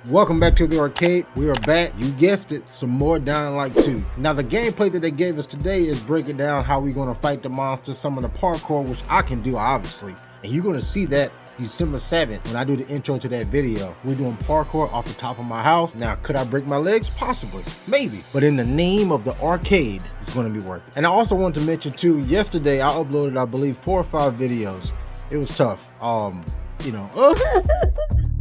Welcome back to the arcade. We are back, you guessed it, some more Dying Light 2. Now the gameplay that they gave us today is breaking down how we're going to fight the monsters, some of the parkour, which I can do obviously. And you're going to see that December 7th when I do the intro to that video. We're doing parkour off the top of my house. Now, could I break my legs? Possibly, maybe. But in the name of the arcade, it's going to be worth it. And I also want to mention too, yesterday I uploaded, I believe, 4 or 5 videos. It was tough.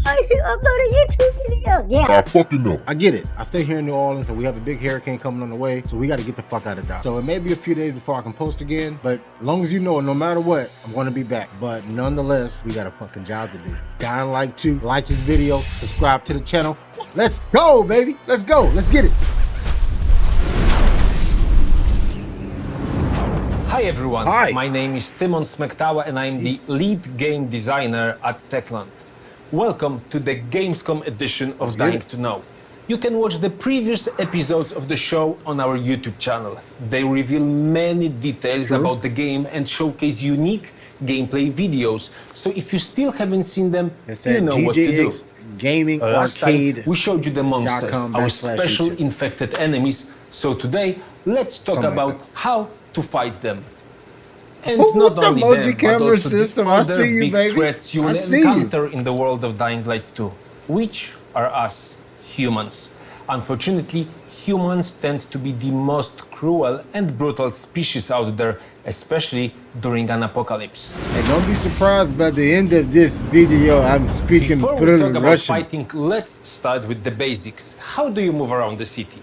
I uploaded YouTube videos. Yeah. I fucking know. I get it. I stay here in New Orleans and we have a big hurricane coming on the way, so we got to get the fuck out of Dodge. So it may be a few days before I can post again, but as long as you know, no matter what, I'm going to be back. But nonetheless, we got a fucking job to do. Dying Light 2, like this video, subscribe to the channel. Let's go, baby. Let's go. Let's get it. Hi everyone, Hi. My name is Tymon Smektała and I'm the lead game designer at Techland. Welcome to the Gamescom edition of Dying to Know. You can watch the previous episodes of the show on our YouTube channel. They reveal many details about the game and showcase unique gameplay videos. So if you still haven't seen them, you know what to do. Gaming Last arcade. time we showed you the monsters, our special YouTube. infected enemies. So today, let's talk about how to fight them. And not the only them, but multi-camera also system. the I other see you, big baby. threats you I will see you. encounter in the world of Dying Light 2, which are us, humans. Unfortunately, humans tend to be the most cruel and brutal species out there, especially during an apocalypse. And don't be surprised by the end of this video, I'm speaking Before we fluent talk about Russian. fighting, let's start with the basics. How do you move around the city?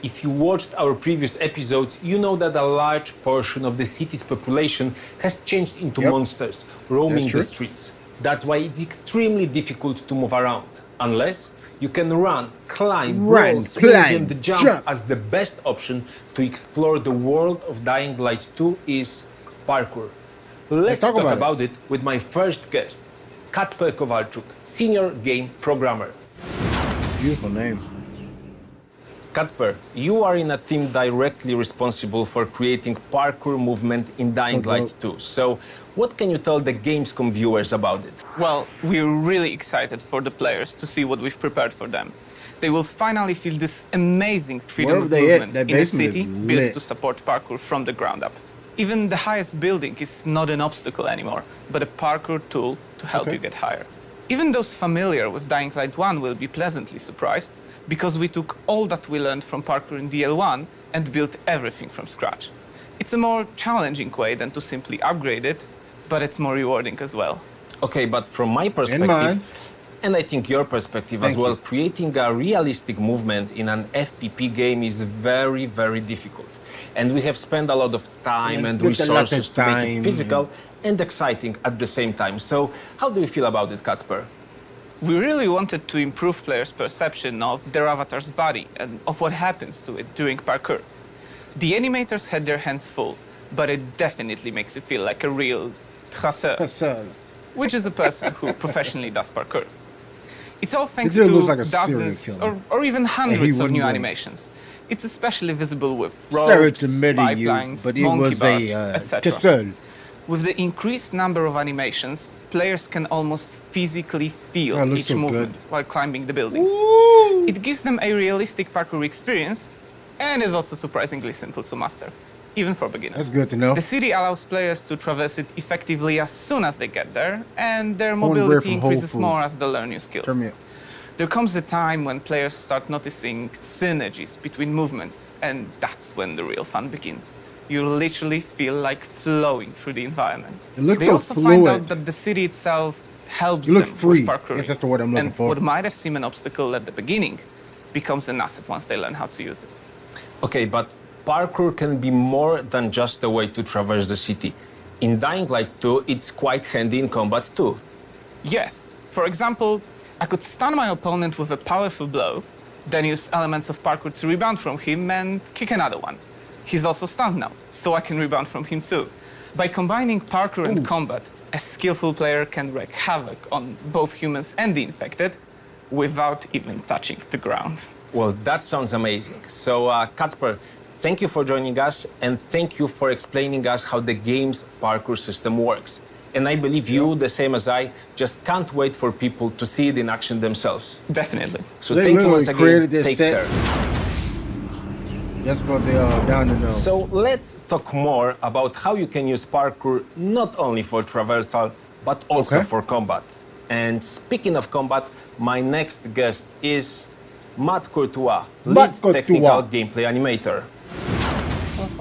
If you watched our previous episodes, you know that a large portion of the city's population has changed into monsters, roaming the streets. That's why it's extremely difficult to move around, unless you can run, climb, roll, swing, and jump, as the best option to explore the world of Dying Light 2 is parkour. Let's talk about it with my first guest, Kacper Kowalczuk, senior game programmer. Beautiful name. Kacper, you are in a team directly responsible for creating parkour movement in Dying Light 2. So, what can you tell the Gamescom viewers about it? Well, we're really excited for the players to see what we've prepared for them. They will finally feel this amazing freedom of movement in a city built to support parkour from the ground up. Even the highest building is not an obstacle anymore, but a parkour tool to help you get higher. Even those familiar with Dying Light 1 will be pleasantly surprised, because we took all that we learned from parkour in DL1 and built everything from scratch. It's a more challenging way than to simply upgrade it, but it's more rewarding as well. Okay, but from my perspective, and I think your perspective as well, creating a realistic movement in an FPP game is very, very difficult. And we have spent a lot of time and resources to make it physical and exciting at the same time. So how do you feel about it, Kacper? We really wanted to improve players' perception of their avatar's body and of what happens to it during parkour. The animators had their hands full, but it definitely makes you feel like a real traceur, which is a person who professionally does parkour. It's all thanks to dozens or even hundreds of new animations. It's especially visible with ropes, pipelines, monkey bars, etc. With the increased number of animations, players can almost physically feel each movement while climbing the buildings. It gives them a realistic parkour experience and is also surprisingly simple to master, even for beginners. That's good to know. The city allows players to traverse it effectively as soon as they get there, and their mobility increases more as they learn new skills. There comes a time when players start noticing synergies between movements, and that's when the real fun begins. You literally feel like flowing through the environment. They also find out that the city itself helps them with parkour. That's the word I'm looking for. What might have seemed an obstacle at the beginning becomes an asset once they learn how to use it. Okay, but parkour can be more than just a way to traverse the city. In Dying Light 2, it's quite handy in combat too. Yes. For example, I could stun my opponent with a powerful blow, then use elements of parkour to rebound from him and kick another one. He's also stunned now, so I can rebound from him too. By combining parkour and combat, a skillful player can wreak havoc on both humans and the infected without even touching the ground. Well, that sounds amazing. So, Kacper, thank you for joining us, and thank you for explaining us how the game's parkour system works. And I believe you, the same as I, just can't wait for people to see it in action themselves. Definitely. So They thank you literally once again. created this Take set. care. That's what they down the nose. So let's talk more about how you can use parkour not only for traversal, but also Okay. for combat. And speaking of combat, my next guest is Matt Courtois, lead Courtois. technical gameplay animator.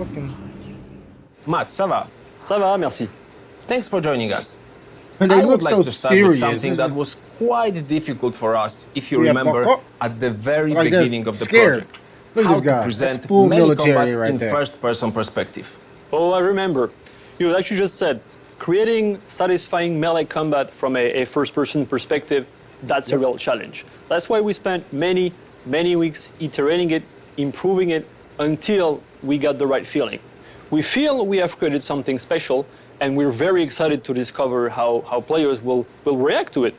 Okay. Matt, ça va? Ça va, merci. Thanks for joining us. And they I look would like so to start serious. with something This that is- was quite difficult for us, if you Yeah, remember, parkour. at the very Like they're beginning of the scared. project. Look at How this guy. to present That's full melee military combat right in there. first-person perspective. Oh, I remember. You actually just said, creating satisfying melee combat from a first-person perspective, that's a real challenge. That's why we spent many weeks iterating it, improving it, until we got the right feeling. We feel we have created something special, and we're very excited to discover how players will react to it.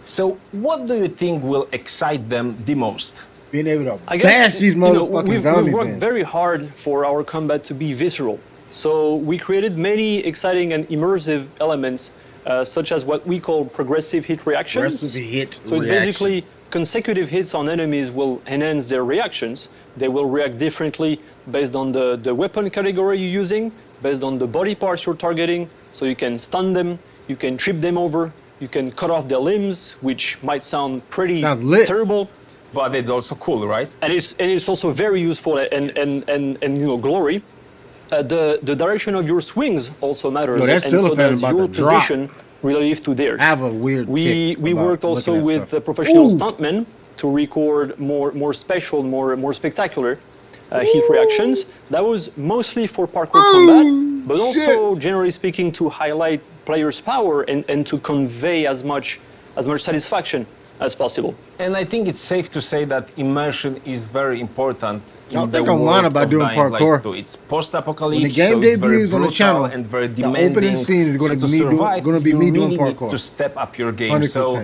So, what do you think will excite them the most? Being able to I bash guess these motherfucking we've zombies worked in. very hard for our combat to be visceral. So we created many exciting and immersive elements, such as what we call progressive hit reactions. Progressive hit So it's reaction. basically consecutive hits on enemies will enhance their reactions. They will react differently based on the weapon category you're using, based on the body parts you're targeting. So you can stun them, you can trip them over, you can cut off their limbs, which might sound pretty Sounds lit. terrible. But it's also cool, right? And it's also very useful and glory. The direction of your swings also matters, Yo, that and so cellophane does about your to drop. position relative to theirs. I have a weird We tick about worked also looking at with stuff. professional Ooh. stuntmen to record more special, more spectacular hit reactions. That was mostly for parkour combat, but also generally speaking to highlight players' power and to convey as much satisfaction as possible. And I think it's safe to say that immersion is very important Y'all in the think I'm lying world about of doing Dying Light parkour. 2. It's post-apocalypse, When the game so it's very debuts on the brutal channel, and very the demanding. opening scene is gonna so to be me doing- survive, gonna be you me doing really need parkour. to step up your game. 100%. So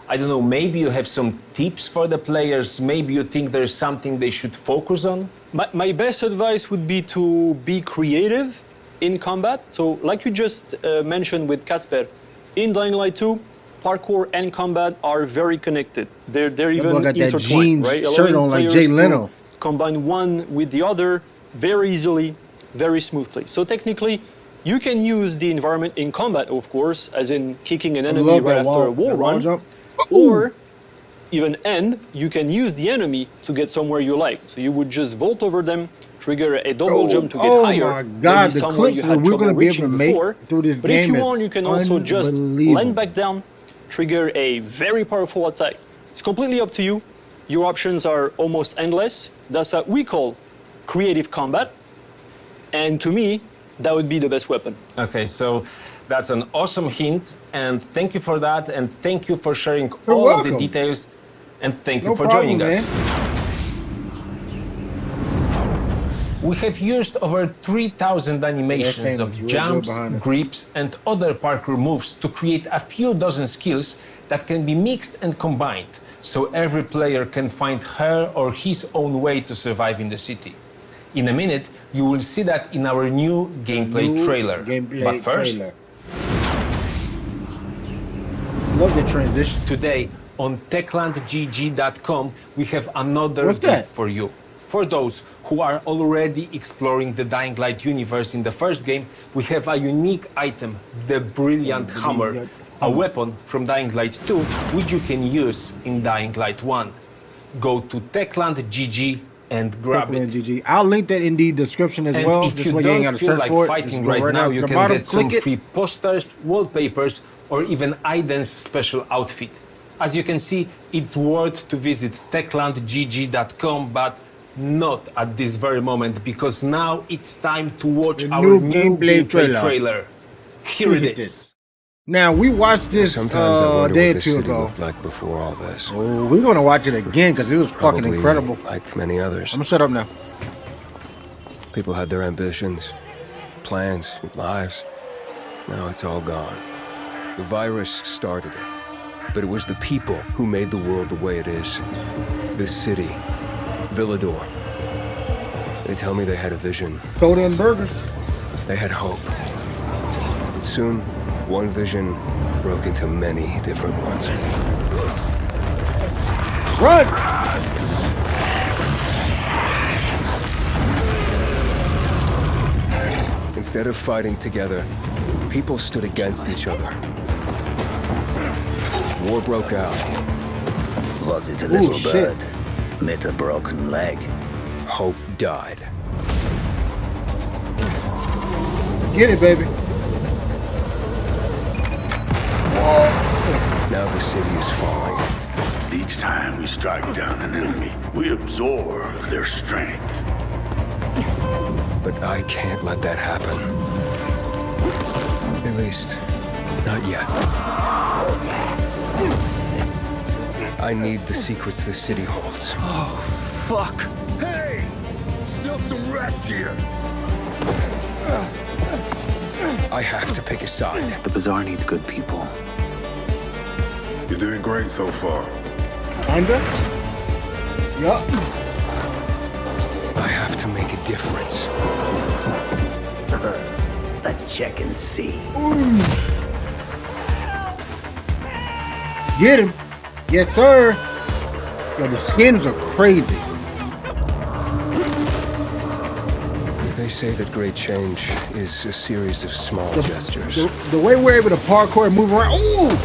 I don't know, maybe you have some tips for the players. Maybe you think there's something they should focus on. My best advice would be to be creative in combat. So, like you just mentioned with Casper, in Dying Light 2, parkour and combat are very connected. They're boy even got that intertwined, jeans right? shirt Allowing on like players Jay to Leno. combine one with the other very easily, very smoothly. So technically, you can use the environment in combat, of course, as in kicking an enemy love right that after wall- a wall that wall run, jump. or even you can use the enemy to get somewhere you like. So you would just vault over them, trigger a double jump to get oh higher. my maybe God, the somewhere clips you that had we're trouble gonna be able to reaching make before. through this But if game you is want, you can also just unbelievable. land back down, trigger a very powerful attack. It's completely up to you. Your options are almost endless. That's what we call creative combat. And to me, that would be the best weapon. Okay, so that's an awesome hint, and thank you for that, and thank you for sharing You're all of the welcome. details, and thank you No for problem, joining us. man. We have used over 3,000 animations famous. of We're good jumps, behind it. grips, and other parkour moves to create a few dozen skills that can be mixed and combined, so every player can find her or his own way to survive in the city. In a minute, you will see that in our new gameplay New trailer. gameplay But first, trailer. Love the transition. today on techlandgg.com, we have another What's gift that? for you. For those who are already exploring the Dying Light universe in the first game, we have a unique item, the Brilliant Hammer, a weapon from Dying Light 2, which you can use in Dying Light 1. Go to Techland GG and grab Techland it. GG. I'll link that in the description as And well. if This you way you ain't don't gotta feel search like for it. fighting Just go right now, down you to the can bottom, get some click it. free posters, wallpapers, or even Aiden's special outfit. As you can see, it's worth to visit techlandgg.com, but not at this very moment, because now it's time to watch The our new new gameplay gameplay trailer. trailer. Here Look it at is. this. Now, we watched this Sometimes I a wonder day what or this two city ago. looked like before all this. Oh, we're going to watch it again because it was fucking Probably incredible. like many others. I'm going to shut up now. People had their ambitions, plans, lives. Now it's all gone. The virus started it, but it was the people who made the world the way it is. This city, Villador. They tell me they had a vision. Soda and burgers. They had hope. But soon, One vision broke into many different ones. Run! Instead of fighting together, people stood against each other. War broke out. Was it a little shit. bird? Met a broken leg. Hope died. Get it, baby. Now the city is falling. Each time we strike down an enemy, we absorb their strength. But I can't let that happen. At least, not yet. I need the secrets the city holds. Fuck! Hey! Still some rats here! I have to pick a side. The bazaar needs good people. You're doing great so far. Kinda? Yup. I have to make a difference. Let's check and see. Get him. Yes, sir. Yo, the skins are crazy. They say that great change is a series of small gestures. The way we're able to parkour and move around. Ooh!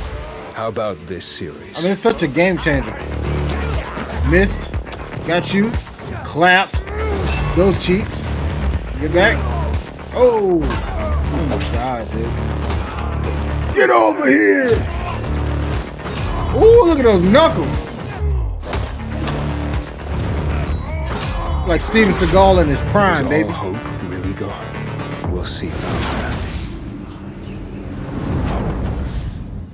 How about this series? I mean, it's such a game changer. Missed. Got you. Clapped. Those cheeks. Get back. Oh. Oh my God, dude. Get over here. Ooh, look at those knuckles. Like Steven Seagal in his prime, Is baby. all hope really gone? We'll see about that.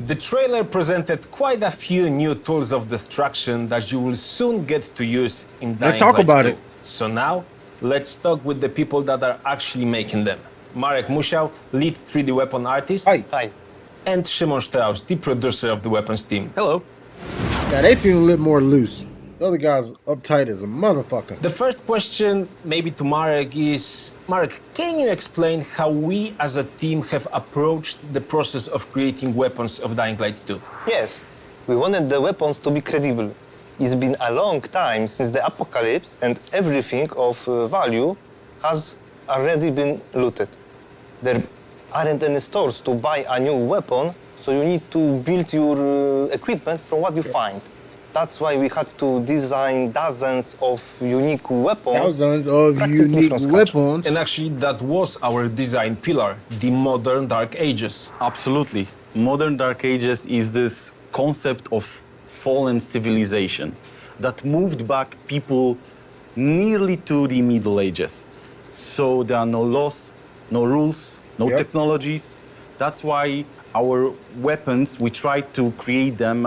The trailer presented quite a few new tools of destruction that you will soon get to use in Dying Let's talk Light about 2. it. So now, let's talk with the people that are actually making them. Marek Musiał, lead 3D weapon artist. Hi. And Tymon Smektała, the producer of the weapons team. Hello. Yeah, they seem a little more loose. The other guy's uptight as a motherfucker. The first question, maybe to Marek, is Marek, can you explain how we as a team have approached the process of creating weapons of Dying Light 2? Yes, we wanted the weapons to be credible. It's been a long time since the apocalypse and everything of value has already been looted. There aren't any stores to buy a new weapon, so you need to build your equipment from what you find. That's why we had to design dozens of unique weapons. Thousands of practically unique from scratch. weapons. And actually, that was our design pillar, the modern Dark Ages. Absolutely. Modern Dark Ages is this concept of fallen civilization that moved back people nearly to the Middle Ages. So there are no laws, no rules, no Yep. technologies. That's why our weapons, we try to create them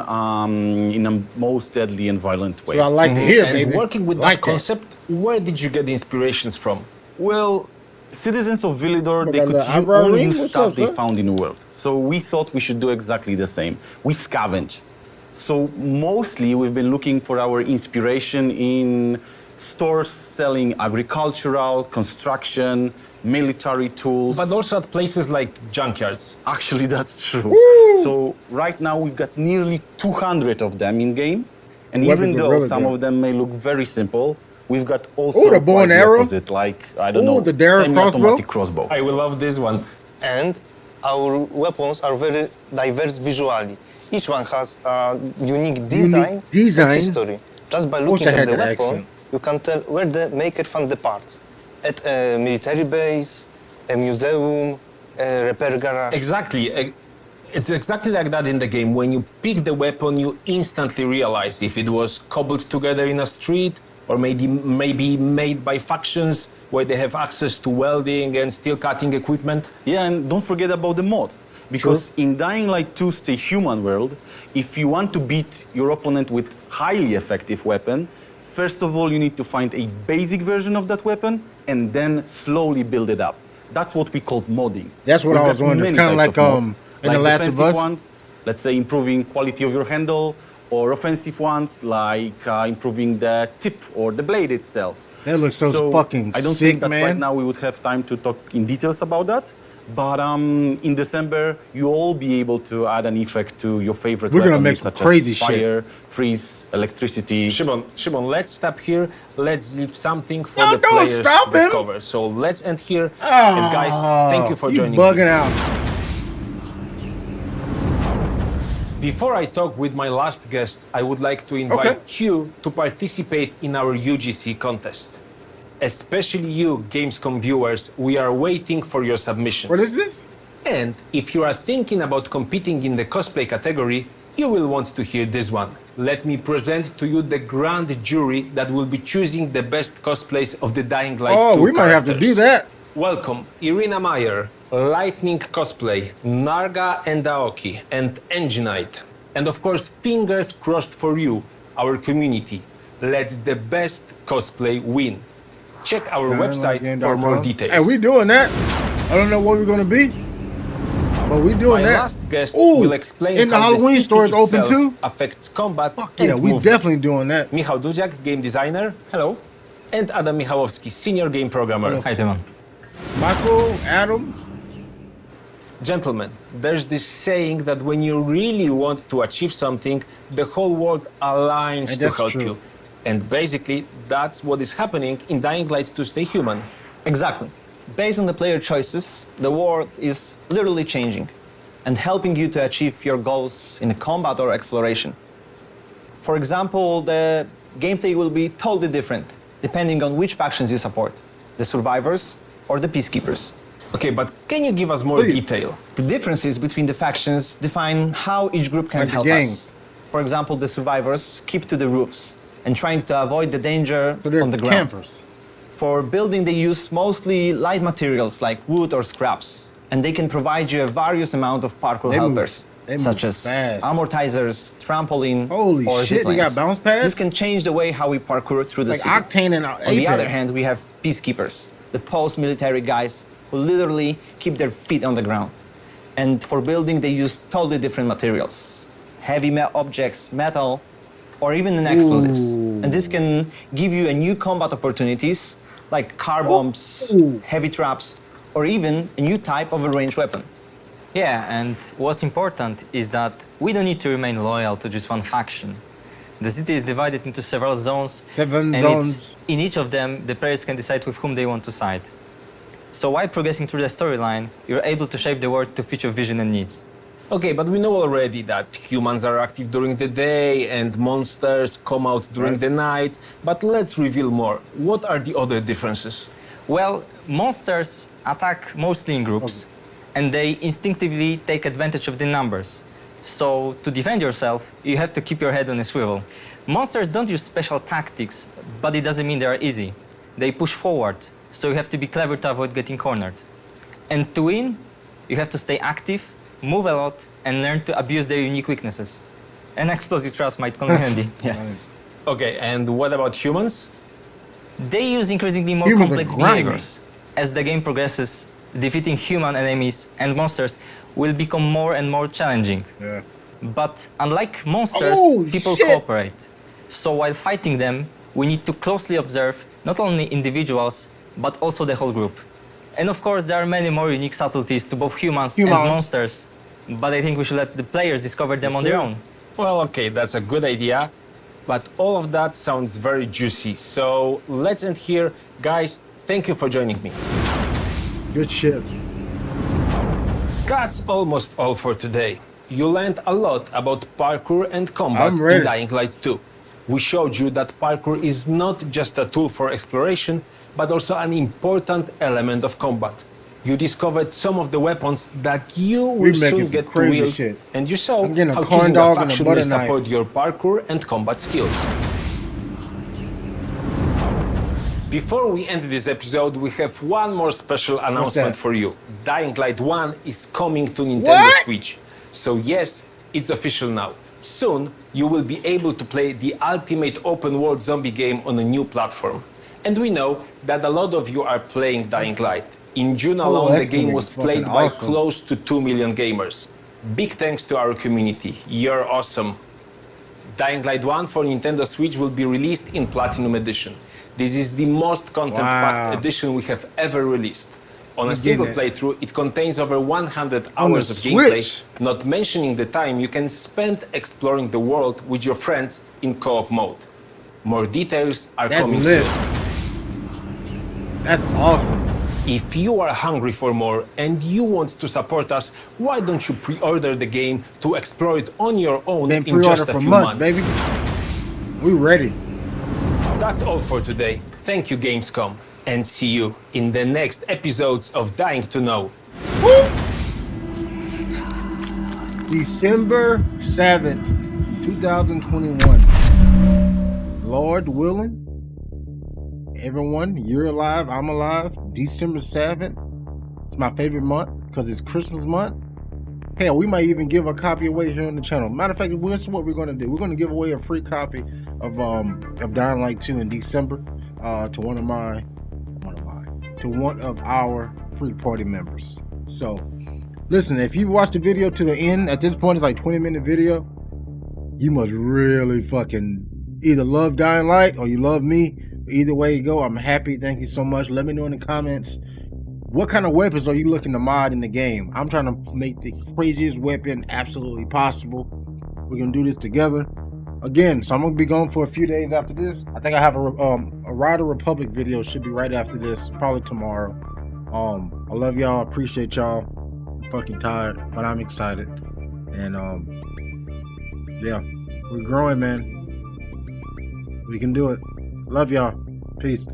in a most deadly and violent way. So I like to hear, And baby. working with Like that concept, where did you get the inspirations from? Well, citizens of Villador, they got could the eyebrow only ring? use What's stuff up, they son? found in the world. So we thought we should do exactly the same. We scavenge. So mostly we've been looking for our inspiration in stores selling agricultural, construction, military tools. But also at places like junkyards. Actually, that's true. So right now we've got nearly 200 of them in game. And Weapons even are though really some good. of them may look very simple, we've got also Ooh, the bow and quite arrow. opposite, like, I don't Ooh, know, the Darrow semi-automatic crossbow. I will love this one. And our weapons are very diverse visually. Each one has a unique design, design. and history. Just by Wish looking I at had the that weapon, accent. you can tell where the maker found the parts. At a military base, a museum, a repair garage. Exactly. It's exactly like that in the game. When you pick the weapon, you instantly realize if it was cobbled together in a street or maybe made by factions where they have access to welding and steel cutting equipment. Yeah, and don't forget about the mods. Because in Dying Light 2 Stay Human world, if you want to beat your opponent with highly effective weapon, first of all, you need to find a basic version of that weapon and then slowly build it up. That's what we call modding. That's what We've I was got wondering. It's many kinda types like, of mods, in The Last of defensive Us. ones, let's say improving quality of your handle, or offensive ones like improving the tip or the blade itself. That looks so fucking I don't sick, think that man. right now we would have time to talk in details about that. But in December, you'll all be able to add an effect to your favorite We're gonna weapons, make some such crazy as shit. fire, freeze, electricity. Shimon, let's stop here. Let's leave something for No, the don't players stop to him. discover. So let's end here. And guys, thank you for joining me. Bugging out. Before I talk with my last guests, I would like to invite you to participate in our UGC contest. Especially you, Gamescom viewers, we are waiting for your submissions. What is this? And if you are thinking about competing in the cosplay category, you will want to hear this one. Let me present to you the grand jury that will be choosing the best cosplays of the Dying Light 2 Oh, we might have to do that. Welcome, Irina Meyer, Lightning Cosplay, Narga and Aoki, and Enginite. And of course, fingers crossed for you, our community. Let the best cosplay win. Check our website for more details. Hey, we doing that. I don't know what we're gonna be, but we doing My that. last guest Ooh, will explain and the how Halloween the store is city open itself too. affects combat Yeah, and we movement. definitely doing that. Michał Dudziak, game designer. Hello. And Adam Michałowski, senior game programmer. Hi, Tymon. Michael, Adam. Gentlemen, there's this saying that when you really want to achieve something, the whole world aligns And to that's help true. you. And basically, that's what is happening in Dying Light to Stay Human. Exactly. Based on the player choices, the world is literally changing and helping you to achieve your goals in combat or exploration. For example, the gameplay will be totally different depending on which factions you support, the survivors or the peacekeepers. Okay, but can you give us more Please. detail? The differences between the factions define how each group can Like the help gangs. us. For example, the survivors keep to the roofs and trying to avoid the danger So they're on the ground. campers. For building, they use mostly light materials like wood or scraps, and they can provide you a various amount of parkour They move- helpers, they move such as fast. amortizers, trampoline, Holy or shit, they ziplines. got bounce pads? This can change the way how we parkour through the Like city. Octane and On the other Apex. hand, we have peacekeepers, the post-military guys who literally keep their feet on the ground. And for building, they use totally different materials. Heavy objects, metal, or even explosives. And this can give you a new combat opportunities like car bombs, heavy traps, or even a new type of a ranged weapon. Yeah, and what's important is that we don't need to remain loyal to just one faction. The city is divided into several zones, Seven and zones. in each of them, the players can decide with whom they want to side. So while progressing through the storyline, you're able to shape the world to fit your vision and needs. Okay, but we know already that humans are active during the day and monsters come out during the night. But let's reveal more. What are the other differences? Well, monsters attack mostly in groups, and they instinctively take advantage of the numbers. So to defend yourself, you have to keep your head on a swivel. Monsters don't use special tactics, but it doesn't mean they are easy. They push forward, so you have to be clever to avoid getting cornered. And to win, you have to stay active, move a lot, and learn to abuse their unique weaknesses. And explosive traps might come in handy. Yeah. Nice. Okay, and what about humans? They use increasingly more Humans are complex grimy. behaviors. As the game progresses, defeating human enemies and monsters will become more and more challenging. Yeah. But unlike monsters, Oh, people shit. cooperate. So while fighting them, we need to closely observe not only individuals, but also the whole group. And of course, there are many more unique subtleties to both humans and monsters, but I think we should let the players discover them on their own. Well, okay, that's a good idea. But all of that sounds very juicy. So let's end here. Guys, thank you for joining me. Good shit. That's almost all for today. You learned a lot about parkour and combat I'm ready. in Dying Light 2. We showed you that parkour is not just a tool for exploration, but also an important element of combat. You discovered some of the weapons that you will making soon some get to crazy wield, shit. and you saw I'm getting a how corn choosing a dog and a faction butter will knife. support your parkour and combat skills. Before we end this episode, we have one more special announcement that? for you. Dying Light 1 is coming to Nintendo Switch. So yes, it's official now. Soon, you will be able to play the ultimate open world zombie game on a new platform. And we know that a lot of you are playing Dying Light. In June alone, the that's game gonna was be played fucking by awesome. close to 2 million gamers. Big thanks to our community. You're awesome. Dying Light 1 for Nintendo Switch will be released in Platinum Edition. This is the most content-packed Wow. edition we have ever released. On a single playthrough, it contains over 100 On the hours of gameplay, Switch. not mentioning the time you can spend exploring the world with your friends in co-op mode. More details are That's coming lit. soon. That's awesome. If you are hungry for more and you want to support us, why don't you pre-order the game to explore it on your own Been in just pre-ordered a for few months, months? baby. We ready. That's all for today. Thank you, Gamescom, and see you in the next episodes of Dying to Know. December 7th, 2021. Lord willing, everyone, you're alive, I'm alive. December 7th. It's my favorite month because it's Christmas month. Hell, we might even give a copy away here on the channel. Matter of fact, this is what we're going to do. We're going to give away a free copy of Dying Light 2 in December to one of our free party members. So, listen, if you watched the video to the end, at this point it's like 20-minute video, you must really fucking either love Dying Light or you love me. Either way you go, I'm happy. Thank you so much. Let me know in the comments, what kind of weapons are you looking to mod in the game? I'm trying to make the craziest weapon absolutely possible. We're gonna do this together. Again, so I'm gonna be gone for a few days after this. I think I have a Rider Republic video should be right after this, probably tomorrow. I love y'all, appreciate y'all. I'm fucking tired, but I'm excited. And yeah, we're growing, man. We can do it. Love y'all. Peace.